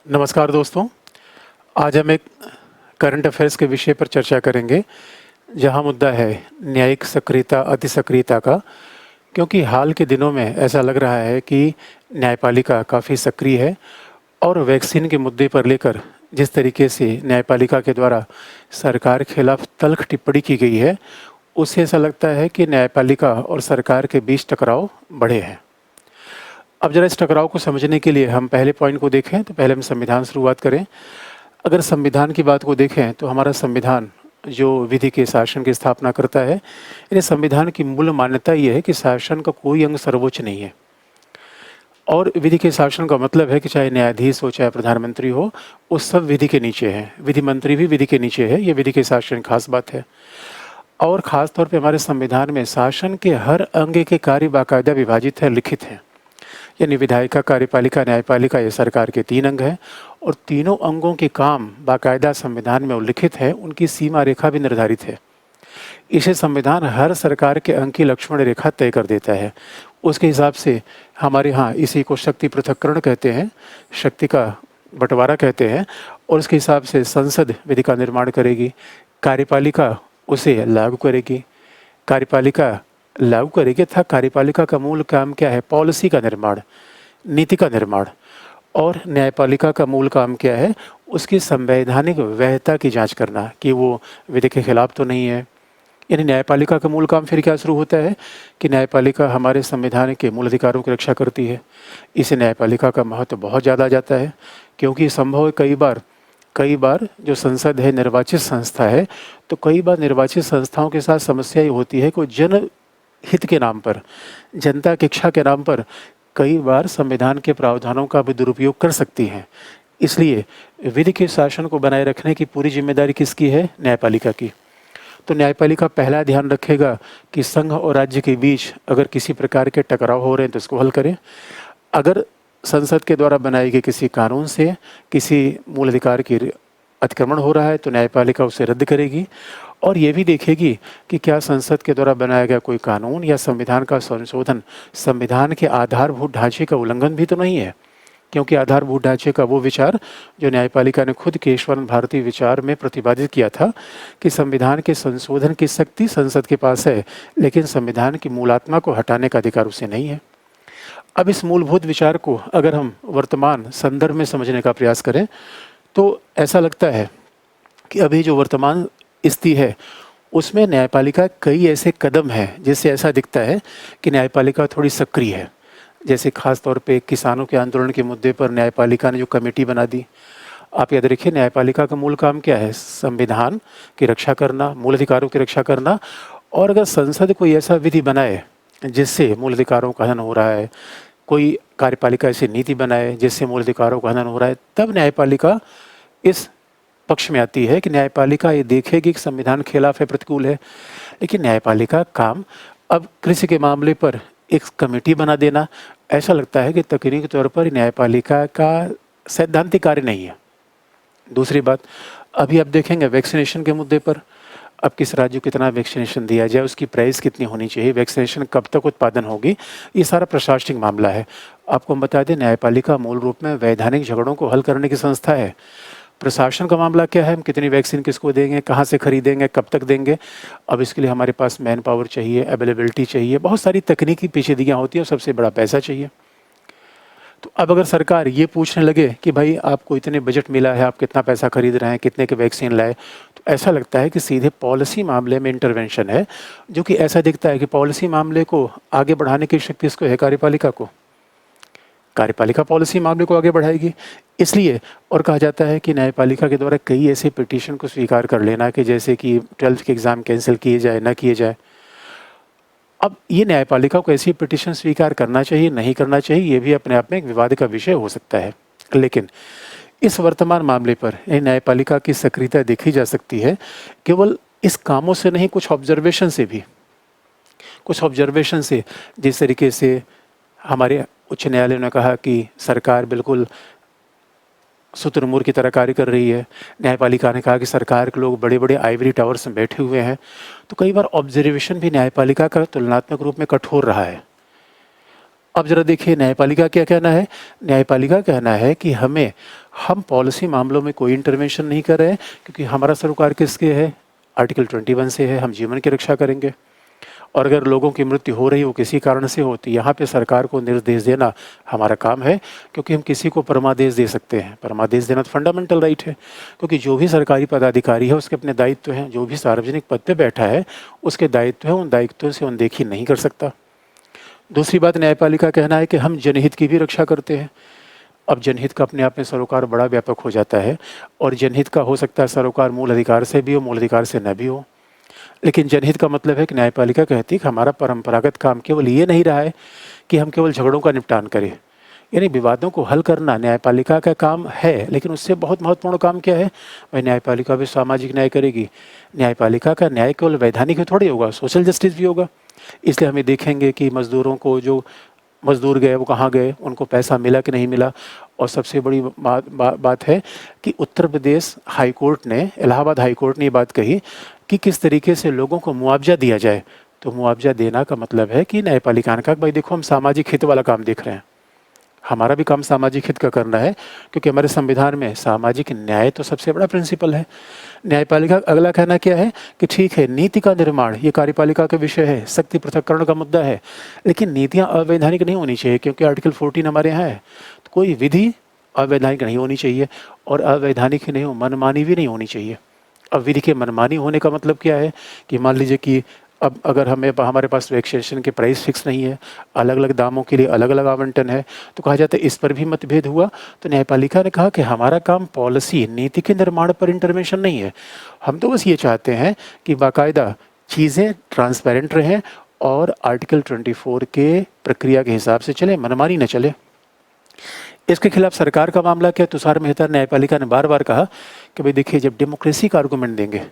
नमस्कार दोस्तों। आज हम एक करंट अफेयर्स के विषय पर चर्चा करेंगे, जहां मुद्दा है न्यायिक सक्रियता अतिसक्रियता का। क्योंकि हाल के दिनों में ऐसा लग रहा है कि न्यायपालिका काफ़ी सक्रिय है और वैक्सीन के मुद्दे पर लेकर जिस तरीके से न्यायपालिका के द्वारा सरकार के खिलाफ तल्ख टिप्पणी की गई है, उससे ऐसा लगता है कि न्यायपालिका और सरकार के बीच टकराव बढ़े हैं। अब ज़रा इस टकराव को समझने के लिए हम पहले पॉइंट को देखें तो पहले हम संविधान से शुरुआत करें। अगर संविधान की बात को देखें तो हमारा संविधान जो विधि के शासन की स्थापना करता है, यानी संविधान की मूल मान्यता ये है कि शासन का कोई अंग सर्वोच्च नहीं है। और विधि के शासन का मतलब है कि चाहे न्यायाधीश हो, चाहे प्रधानमंत्री हो, वो सब विधि के नीचे हैं। विधि मंत्री भी विधि के नीचे है। ये विधि के शासन की खास बात है। और ख़ास तौर पे हमारे संविधान में शासन के हर अंग के कार्य बाकायदा विभाजित है, लिखित हैं। यानी विधायिका, कार्यपालिका, न्यायपालिका, ये सरकार के 3 अंग हैं और तीनों अंगों के काम बाकायदा संविधान में उल्लिखित है। उनकी सीमा रेखा भी निर्धारित है। इसे संविधान हर सरकार के अंग की लक्ष्मण रेखा तय कर देता है। उसके हिसाब से हमारे यहाँ इसी को शक्ति पृथक्करण कहते हैं, शक्ति का बंटवारा कहते हैं। और उसके हिसाब से संसद विधि का निर्माण करेगी, कार्यपालिका उसे लागू करेगी, कार्यपालिका लागू करेगी तथा कार्यपालिका का मूल काम क्या है? पॉलिसी का निर्माण, नीति का निर्माण। और न्यायपालिका का मूल काम क्या है? उसकी संवैधानिक वैधता की जांच करना कि वो विधि के खिलाफ तो नहीं है। यानी न्यायपालिका का मूल काम फिर क्या शुरू होता है कि न्यायपालिका हमारे संविधान के मूल अधिकारों की रक्षा करती है। इसे न्यायपालिका का महत्व बहुत ज़्यादा आ जाता है, क्योंकि संभव है कई बार जो संसद है निर्वाचित संस्था है, तो कई बार निर्वाचित संस्थाओं के साथ समस्या ये होती है कि जन हित के नाम पर, जनता की इच्छा के नाम पर कई बार संविधान के प्रावधानों का भी दुरुपयोग कर सकती हैं। इसलिए विधि के शासन को बनाए रखने की पूरी जिम्मेदारी किसकी है? न्यायपालिका की। तो न्यायपालिका पहला ध्यान रखेगा कि संघ और राज्य के बीच अगर किसी प्रकार के टकराव हो रहे हैं तो इसको हल करें। अगर संसद के द्वारा बनाए गए किसी कानून से किसी मूल अधिकार की अतिक्रमण हो रहा है तो न्यायपालिका उसे रद्द करेगी। और ये भी देखेगी कि क्या संसद के द्वारा बनाया गया कोई कानून या संविधान का संशोधन संविधान के आधारभूत ढांचे का उल्लंघन भी तो नहीं है। क्योंकि आधारभूत ढांचे का वो विचार जो न्यायपालिका ने खुद केशवानंद भारती विचार में प्रतिपादित किया था कि संविधान के संशोधन की शक्ति संसद के पास है, लेकिन संविधान की मूलात्मा को हटाने का अधिकार उसे नहीं है। अब इस मूलभूत विचार को अगर हम वर्तमान संदर्भ में समझने का प्रयास करें तो ऐसा लगता है कि अभी जो वर्तमान स्थिति है उसमें न्यायपालिका कई ऐसे कदम हैं जिससे ऐसा दिखता है कि न्यायपालिका थोड़ी सक्रिय है। जैसे खास तौर पे किसानों के आंदोलन के मुद्दे पर न्यायपालिका ने जो कमेटी बना दी। आप याद रखिए, न्यायपालिका का मूल काम क्या है? संविधान की रक्षा करना, मूल अधिकारों की रक्षा करना। और अगर संसद कोई ऐसा विधि बनाए जिससे मूल अधिकारों का हनन हो रहा है, कोई कार्यपालिका ऐसी नीति बनाए जिससे मूल अधिकारों का हनन हो रहा है, तब न्यायपालिका इस पक्ष में आती है कि न्यायपालिका ये देखेगी कि संविधान के खिलाफ है, प्रतिकूल है। लेकिन न्यायपालिका काम अब कृषि के मामले पर एक कमेटी बना देना, ऐसा लगता है कि तकनीकी तौर पर न्यायपालिका का सैद्धांतिक कार्य नहीं है। दूसरी बात, अभी आप देखेंगे वैक्सीनेशन के मुद्दे पर, अब किस राज्य को कितना वैक्सीनेशन दिया जाए, उसकी प्राइस कितनी होनी चाहिए, वैक्सीनेशन कब तक उत्पादन होगी, ये सारा प्रशासनिक मामला है। आपको हम बता दें, न्यायपालिका मूल रूप में वैधानिक झगड़ों को हल करने की संस्था है। प्रशासन का मामला क्या है? हम कितनी वैक्सीन किसको देंगे, कहाँ से खरीदेंगे, कब तक देंगे। अब इसके लिए हमारे पास मैन पावर चाहिए, अवेलेबिलिटी चाहिए, बहुत सारी तकनीकी पेचीदगियाँ होती हैं और सबसे बड़ा पैसा चाहिए। तो अब अगर सरकार ये पूछने लगे कि भाई आपको इतने बजट मिला है, आप कितना पैसा खरीद रहे हैं, कितने के वैक्सीन लाए, तो ऐसा लगता है कि सीधे पॉलिसी मामले में इंटरवेंशन है। जो कि ऐसा दिखता है कि पॉलिसी मामले को आगे बढ़ाने की शक्ति इसको है, कार्यपालिका को। कार्यपालिका पॉलिसी मामले को आगे बढ़ाएगी। इसलिए और कहा जाता है कि न्यायपालिका के द्वारा कई ऐसे पिटीशन को स्वीकार कर लेना कि जैसे कि 12th के एग्ज़ाम कैंसिल किए जाए, ना किए जाए। अब ये न्यायपालिका को ऐसी पिटीशन स्वीकार करना चाहिए, नहीं करना चाहिए, ये भी अपने आप में एक विवाद का विषय हो सकता है। लेकिन इस वर्तमान मामले पर न्यायपालिका की सक्रियता देखी जा सकती है केवल इस कामों से नहीं, कुछ ऑब्जर्वेशन से भी। कुछ ऑब्जर्वेशन से, जिस तरीके से हमारे उच्च न्यायालय ने कहा कि सरकार बिल्कुल शुतुरमुर्ग की तरह कार्य कर रही है। न्यायपालिका ने कहा कि सरकार के लोग बड़े-बड़े आइवरी टावर्स में बैठे हुए हैं। तो कई बार ऑब्जर्वेशन भी न्यायपालिका का तुलनात्मक रूप में कठोर रहा है। अब जरा देखिए न्यायपालिका क्या कहना है। न्यायपालिका कहना है कि हम पॉलिसी मामलों में कोई इंटरवेंशन नहीं कर रहे हैं, क्योंकि हमारा सरोकार किसके है, आर्टिकल 21 से है, हम जीवन की रक्षा करेंगे। और अगर लोगों की मृत्यु हो रही हो किसी कारण से हो, तो यहाँ पे सरकार को निर्देश देना हमारा काम है, क्योंकि हम किसी को परमादेश दे सकते हैं। परमादेश देना तो फंडामेंटल राइट है, क्योंकि जो भी सरकारी पदाधिकारी है उसके अपने दायित्व हैं। जो भी सार्वजनिक पद पे बैठा है उसके दायित्व है, उन दायित्वों से अनदेखी नहीं कर सकता। दूसरी बात, न्यायपालिका कहना है कि हम जनहित की भी रक्षा करते हैं। अब जनहित का अपने आप में सरोकार बड़ा व्यापक हो जाता है, और जनहित का हो सकता है सरोकार मूल अधिकार से भी हो, मूल अधिकार से न भी हो। लेकिन जनहित का मतलब है कि न्यायपालिका कहती है कि हमारा परंपरागत काम केवल ये नहीं रहा है कि हम केवल झगड़ों का निपटान करें, यानी विवादों को हल करना न्यायपालिका का काम है। लेकिन उससे बहुत महत्वपूर्ण काम क्या है भाई, न्यायपालिका भी सामाजिक न्याय करेगी। न्यायपालिका का न्याय केवल वैधानिक ही थोड़ी होगा, सोशल जस्टिस भी होगा। इसलिए हमें देखेंगे कि मज़दूरों को, जो मज़दूर गए वो कहाँ गए, उनको पैसा मिला कि नहीं मिला। और सबसे बड़ी बात है कि उत्तर प्रदेश हाई कोर्ट ने, इलाहाबाद हाई कोर्ट ने ये बात कही कि किस तरीके से लोगों को मुआवजा दिया जाए। तो मुआवजा देना का मतलब है कि न्यायपालिका ने कहा भाई देखो, हम सामाजिक हित वाला काम देख रहे हैं, हमारा भी काम सामाजिक हित का करना है, क्योंकि हमारे संविधान में सामाजिक न्याय तो सबसे बड़ा प्रिंसिपल है। न्यायपालिका अगला कहना क्या है कि ठीक है, नीति का निर्माण ये कार्यपालिका का विषय है, शक्ति पृथक्करण का मुद्दा है, लेकिन नीतियां अवैधानिक नहीं होनी चाहिए, क्योंकि आर्टिकल 14 हमारे यहाँ है। तो कोई विधि अवैधानिक नहीं होनी चाहिए, और अवैधानिक ही नहीं हो, मनमानी भी नहीं होनी चाहिए। अब विधि के मनमानी होने का मतलब क्या है कि मान लीजिए कि अब अगर हमारे पास वैक्सीनेशन के प्राइस फिक्स नहीं है, अलग अलग दामों के लिए अलग अलग आवंटन है, तो कहा जाता है इस पर भी मतभेद हुआ। तो न्यायपालिका ने कहा कि हमारा काम पॉलिसी नीति के निर्माण पर इंटरवेंशन नहीं है, हम तो बस ये चाहते हैं कि बाकायदा चीज़ें ट्रांसपेरेंट रहें और आर्टिकल 24 के प्रक्रिया के हिसाब से चले, मनमानी न चले। इसके खिलाफ सरकार का मामला क्या, तुषार मेहता न्यायपालिका ने बार बार कहा कि भाई देखिए, जब डेमोक्रेसी का आर्गूमेंट देंगे,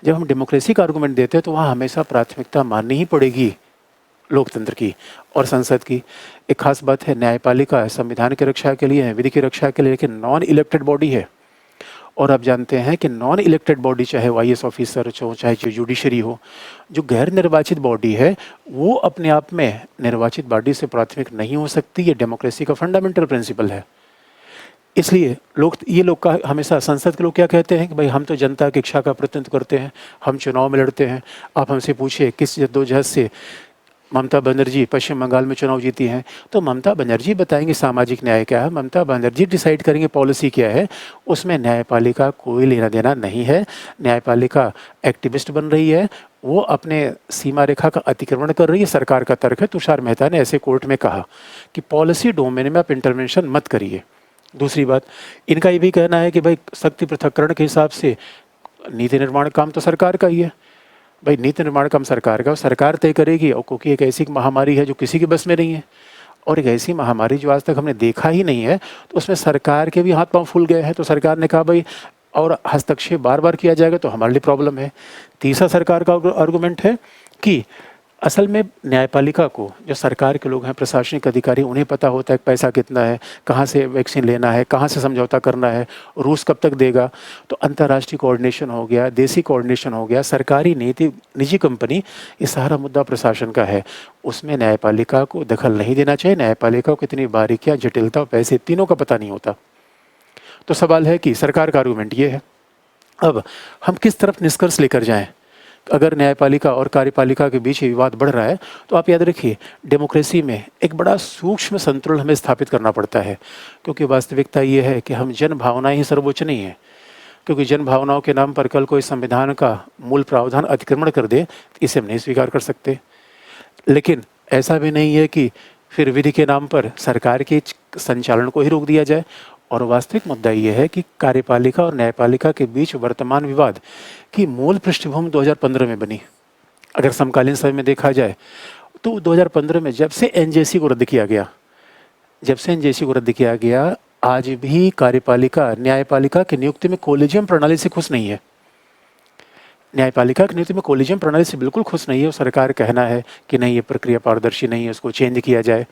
जब हम डेमोक्रेसी का आर्गूमेंट देते हैं तो वहाँ हमेशा प्राथमिकता माननी ही पड़ेगी लोकतंत्र की और संसद की। एक खास बात है, न्यायपालिका संविधान की रक्षा के लिए है, विधि की रक्षा के लिए, लेकिन नॉन इलेक्टेड बॉडी है। और आप जानते हैं कि नॉन इलेक्टेड बॉडी, चाहे वो IAS ऑफिसर हो, चाहे जो जुडिशरी हो, जो गैर निर्वाचित बॉडी है, वो अपने आप में निर्वाचित बॉडी से प्राथमिक नहीं हो सकती। ये डेमोक्रेसी का फंडामेंटल प्रिंसिपल है। इसलिए ये लोग का हमेशा, संसद के लोग क्या कहते हैं कि भाई हम तो जनता की इच्छा का प्रतिनिधित्व करते हैं, हम चुनाव में लड़ते हैं। आप हमसे पूछिए किस जद्दोजहद से ममता बनर्जी पश्चिम बंगाल में चुनाव जीती हैं, तो ममता बनर्जी बताएंगे सामाजिक न्याय क्या है, ममता बनर्जी डिसाइड करेंगे पॉलिसी क्या है। उसमें न्यायपालिका कोई लेना देना नहीं है। न्यायपालिका एक्टिविस्ट बन रही है, वो अपने सीमा रेखा का अतिक्रमण कर रही है, सरकार का तर्क है। तुषार मेहता ने ऐसे कोर्ट में कहा कि पॉलिसी डोमेन में आप इंटरवेंशन मत करिए। दूसरी बात, इनका ये भी कहना है कि भाई शक्ति पृथक्करण के हिसाब से नीति निर्माण काम तो सरकार का ही है। भाई नीति निर्माण काम सरकार का, सरकार तय करेगी। और क्योंकि एक ऐसी महामारी है जो किसी के बस में नहीं है, और एक ऐसी महामारी जो आज तक हमने देखा ही नहीं है, तो उसमें सरकार के भी हाथ पांव फूल गए हैं। तो सरकार ने कहा भाई, और हस्तक्षेप बार बार किया जाएगा तो हमारे लिए प्रॉब्लम है। तीसरा सरकार का आर्गूमेंट है कि असल में न्यायपालिका को, जो सरकार के लोग हैं, प्रशासनिक अधिकारी, उन्हें पता होता है पैसा कितना है, कहाँ से वैक्सीन लेना है, कहाँ से समझौता करना है, रूस कब तक देगा। तो अंतर्राष्ट्रीय कोऑर्डिनेशन हो गया, देसी कोऑर्डिनेशन हो गया, सरकारी नीति, निजी कंपनी, ये सारा मुद्दा प्रशासन का है। उसमें न्यायपालिका को दखल नहीं देना चाहिए। न्यायपालिका को कितनी बारीकियाँ, जटिलता और पैसे तीनों का पता नहीं होता। तो सवाल है कि सरकार का आर्गूमेंट ये है। अब हम किस तरफ निष्कर्ष लेकर जाएं? अगर न्यायपालिका और कार्यपालिका के बीच विवाद बढ़ रहा है, तो आप याद रखिए, डेमोक्रेसी में एक बड़ा सूक्ष्म संतुलन हमें स्थापित करना पड़ता है। क्योंकि वास्तविकता ये है कि हम जन भावनाएं ही सर्वोच्च नहीं है। क्योंकि जन भावनाओं के नाम पर कल कोई संविधान का मूल प्रावधान अतिक्रमण कर दे, इसे हम नहीं स्वीकार कर सकते। लेकिन ऐसा भी नहीं है कि फिर विधि के नाम पर सरकार के संचालन को ही रोक दिया जाए। और वास्तविक मुद्दा ये है कि कार्यपालिका और न्यायपालिका के बीच वर्तमान विवाद की मूल पृष्ठभूमि 2015 में बनी। अगर समकालीन समय में देखा जाए तो 2015 में जब से NJC को रद्द किया गया, आज भी कार्यपालिका न्यायपालिका की नियुक्ति में कोलिजियम प्रणाली से खुश नहीं है। न्यायपालिका की नियुक्ति में कोलिजियम प्रणाली से बिल्कुल खुश नहीं है। और सरकार कहना है कि नहीं, ये प्रक्रिया पारदर्शी नहीं है, उसको चेंज किया जाए।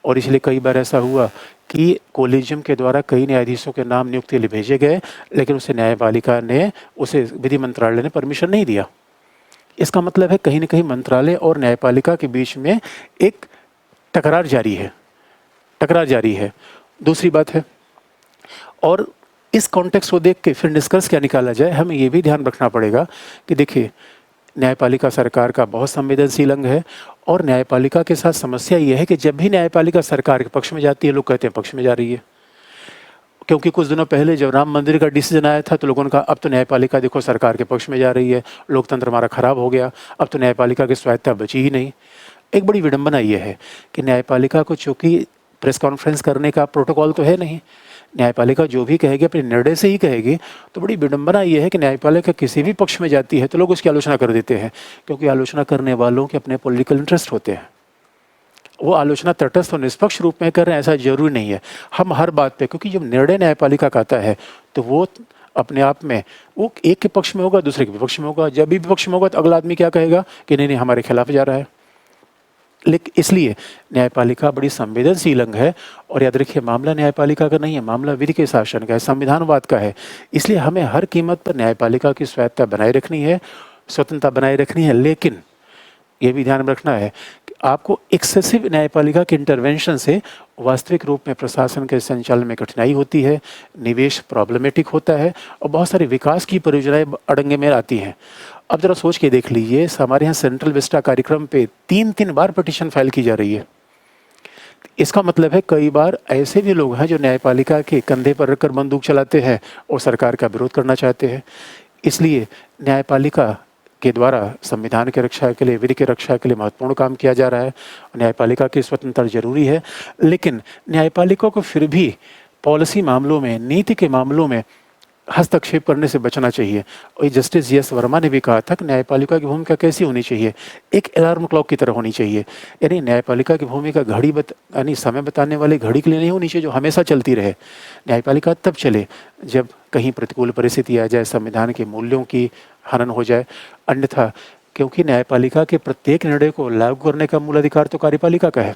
और इसलिए कई बार ऐसा हुआ कि कोलिजियम के द्वारा कई न्यायाधीशों के नाम नियुक्ति के लिए भेजे गए, लेकिन उसे विधि मंत्रालय ने परमिशन नहीं दिया। इसका मतलब है कहीं न कहीं मंत्रालय और न्यायपालिका के बीच में एक टकरार जारी है, टकरार जारी है। दूसरी बात है, और इस कॉन्टेक्स्ट को देख के फिर निष्कर्ष क्या निकाला जाए, हमें ये भी ध्यान रखना पड़ेगा कि देखिए, न्यायपालिका सरकार का बहुत संवेदनशील अंग है, और न्यायपालिका के साथ समस्या ये है कि जब भी न्यायपालिका सरकार के पक्ष में जाती है, लोग कहते हैं पक्ष में जा रही है। क्योंकि कुछ दिनों पहले जब राम मंदिर का डिसीजन आया था तो लोगों ने कहा अब तो न्यायपालिका देखो सरकार के पक्ष में जा रही है, लोकतंत्र हमारा खराब हो गया, अब तो न्यायपालिका की स्वायत्तता बची ही नहीं। एक बड़ी विडंबना ये है कि न्यायपालिका को चूंकि प्रेस कॉन्फ्रेंस करने का प्रोटोकॉल तो है नहीं, न्यायपालिका जो भी कहेगी अपने निर्णय से ही कहेगी, तो बड़ी विडंबना ये है कि न्यायपालिका किसी भी पक्ष में जाती है तो लोग उसकी आलोचना कर देते हैं, क्योंकि आलोचना करने वालों के अपने पॉलिटिकल इंटरेस्ट होते हैं। वो आलोचना तटस्थ और निष्पक्ष रूप में कर रहे हैं ऐसा जरूरी नहीं है। हम हर बात पे, क्योंकि जब निर्णय न्यायपालिका का आता है तो वो अपने आप में वो एक के पक्ष में होगा, दूसरे के विपक्ष में होगा। जब भी विपक्ष में होगा तो अगला आदमी क्या कहेगा कि नहीं नहीं हमारे खिलाफ जा रहा है। लेकिन इसलिए न्यायपालिका बड़ी संवेदनशील अंग है, और याद रखिए मामला न्यायपालिका का नहीं है, मामला विधि के शासन का है, संविधानवाद का है। इसलिए हमें हर कीमत पर न्यायपालिका की स्वायत्तता बनाए रखनी है, स्वतंत्रता बनाए रखनी है। लेकिन ये भी ध्यान रखना है कि आपको एक्सेसिव न्यायपालिका के इंटरवेंशन से वास्तविक रूप में प्रशासन के संचालन में कठिनाई होती है, निवेश प्रॉब्लमेटिक होता है, और बहुत सारी विकास की परियोजनाएं अड़ंगे में आती हैं। अब जरा सोच के देख लीजिए, हमारे यहाँ सेंट्रल विस्टा कार्यक्रम पे 3-3 बार पिटीशन फाइल की जा रही है। इसका मतलब है कई बार ऐसे भी लोग हैं जो न्यायपालिका के कंधे पर रखकर बंदूक चलाते हैं और सरकार का विरोध करना चाहते हैं। इसलिए न्यायपालिका के द्वारा संविधान की रक्षा के लिए, विधि की रक्षा के लिए महत्वपूर्ण काम किया जा रहा है। न्यायपालिका की स्वतंत्रता जरूरी है, लेकिन न्यायपालिका को फिर भी पॉलिसी मामलों में, नीति के मामलों में हस्तक्षेप करने से बचना चाहिए। और जस्टिस जी एस वर्मा ने भी कहा था कि न्यायपालिका की भूमिका कैसी होनी चाहिए, एक अलार्म क्लॉक की तरह होनी चाहिए। यानी न्यायपालिका की भूमिका यानी समय बताने वाली घड़ी के लिए नहीं होनी चाहिए जो हमेशा चलती रहे। न्यायपालिका तब चले जब कहीं प्रतिकूल परिस्थिति आ जाए, संविधान के मूल्यों की हनन हो जाए। अन्यथा, क्योंकि न्यायपालिका के प्रत्येक निर्णय को लागू करने का मूल अधिकार तो कार्यपालिका का है,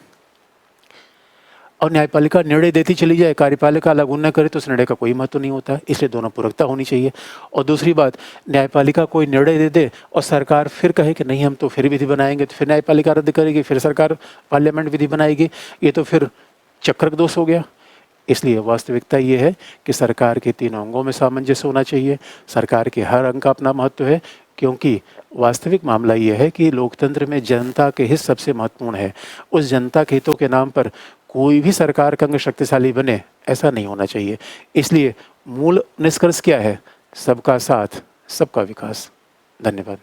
और न्यायपालिका निर्णय देती चली जाए, कार्यपालिका लागू न करे तो उस निर्णय का कोई महत्व नहीं होता। इसलिए दोनों पूरकता होनी चाहिए। और दूसरी बात, न्यायपालिका कोई निर्णय दे दे और सरकार फिर कहे कि नहीं हम तो फिर विधि बनाएंगे, तो फिर न्यायपालिका रद्द करेगी, फिर सरकार पार्लियामेंट विधि बनाएगी, ये तो फिर चक्र दोष हो गया। इसलिए वास्तविकता ये है कि सरकार के तीनों अंगों में सामंजस्य होना चाहिए। सरकार के हर अंग का अपना महत्व है, क्योंकि वास्तविक मामला ये है कि लोकतंत्र में जनता के हित सबसे महत्वपूर्ण है। उस जनता के हितों के नाम पर कोई भी सरकार का अंग शक्तिशाली बने, ऐसा नहीं होना चाहिए। इसलिए मूल निष्कर्ष क्या है? सबका साथ, सबका विकास। धन्यवाद।